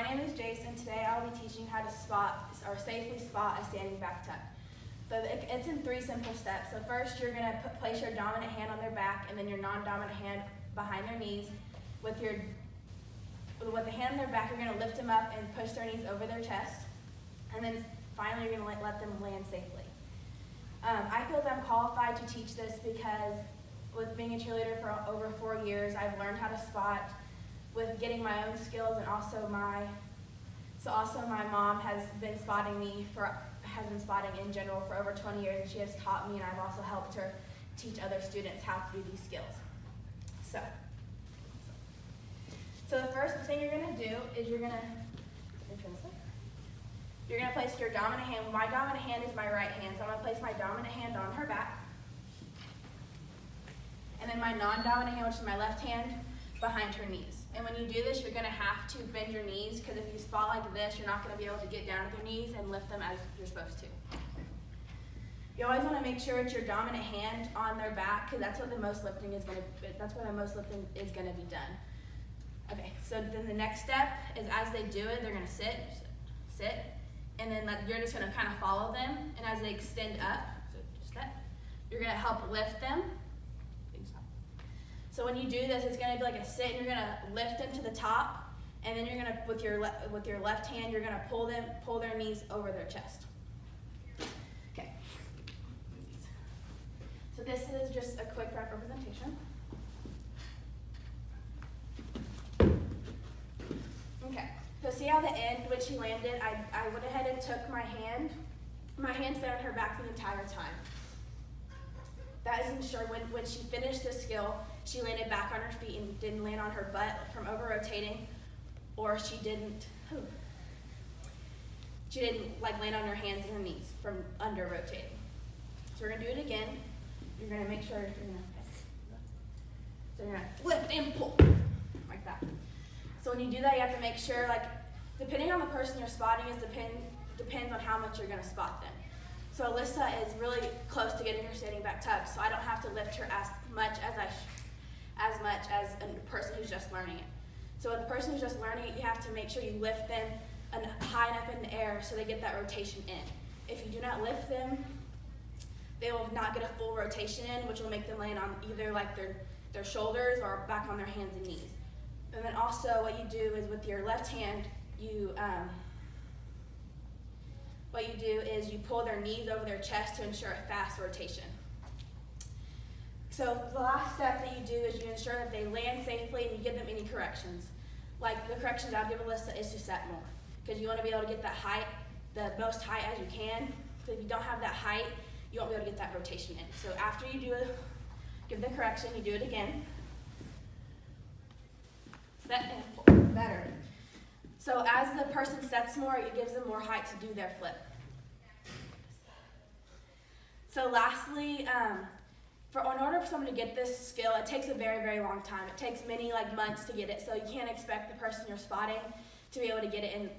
My name is Jayce, and today I'll be teaching how to spot or safely spot a standing back tuck. So it's in 3 simple steps. So first, you're going to place your dominant hand on their back, and then your non-dominant hand behind their knees. With the hand on their back, you're going to lift them up and push their knees over their chest, and then finally you're going to let them land safely. I feel that I'm qualified to teach this because with being a cheerleader for over 4 years, I've learned how to spot with getting my own skills, and also my mom has been spotting in general for over 20 years, and she has taught me, and I've also helped her teach other students how to do these skills. So the first thing you're going to do is you're going to place your dominant hand. My dominant hand is my right hand, so I'm going to place my dominant hand on her back. And then my non-dominant hand, which is my left hand, behind her knees. And when you do this, you're going to have to bend your knees, because if you spot like this, you're not going to be able to get down with your knees and lift them as you're supposed to. You always want to make sure it's your dominant hand on their back, because that's what the most lifting is going to be done. Okay, so then the next step is as they do it, they're going to sit, and then you're just going to kind of follow them, and as they extend up, you're going to help lift them. So when you do this, it's going to be like a sit, and you're going to lift them to the top, and then you're going to, with your left hand, you're going to pull their knees over their chest. Okay. So this is just a quick representation. Okay. So see how the end, when she landed, I went ahead and took my hand stayed on her back the entire time. That is ensure when she finished the skill, she landed back on her feet and didn't land on her butt from over-rotating, or she didn't land on her hands and her knees from under-rotating. So we're going to do it again. You're going to make sure you're going to lift and pull, like that. So when you do that, you have to make sure, depending on the person you're spotting, depends on how much you're going to spot them. So Alyssa is really close to getting her standing back tuck, so I don't have to lift her as much as a person who's just learning it. So with the person who's just learning it, you have to make sure you lift them high enough in the air so they get that rotation in. If you do not lift them, they will not get a full rotation in, which will make them land on either their shoulders or back on their hands and knees. And then also what you do is with your left hand, you pull their knees over their chest to ensure a fast rotation. So the last step that you do is you ensure that they land safely, and you give them any corrections. Like the corrections I'll give Alyssa is to set more, because you want to be able to get that height, the most height as you can. So if you don't have that height, you won't be able to get that rotation in. So after you give the correction, you do it again. Set and pull. Better. So as the person sets more, it gives them more height to do their flip. So lastly, in order for someone to get this skill, it takes a very, very long time. It takes many months to get it, so you can't expect the person you're spotting to be able to get it in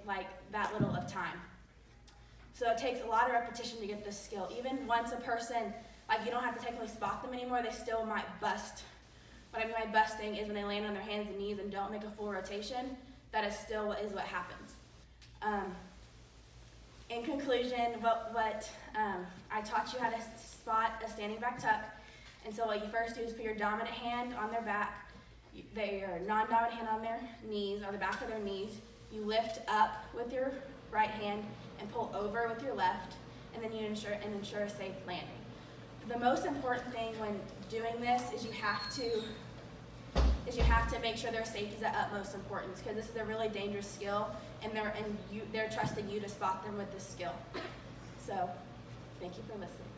that little of time. So it takes a lot of repetition to get this skill. Even once a person, you don't have to technically spot them anymore, they still might bust. What I mean by busting is when they land on their hands and knees and don't make a full rotation. That is still what happens. In conclusion, I taught you how to spot a standing back tuck. And so what you first do is put your dominant hand on their back, your non-dominant hand on their knees, or the back of their knees. You lift up with your right hand and pull over with your left, and then you ensure a safe landing. The most important thing when doing this is you have to make sure their safety is at utmost importance, because this is a really dangerous skill, and they're trusting you to spot them with this skill. So, thank you for listening.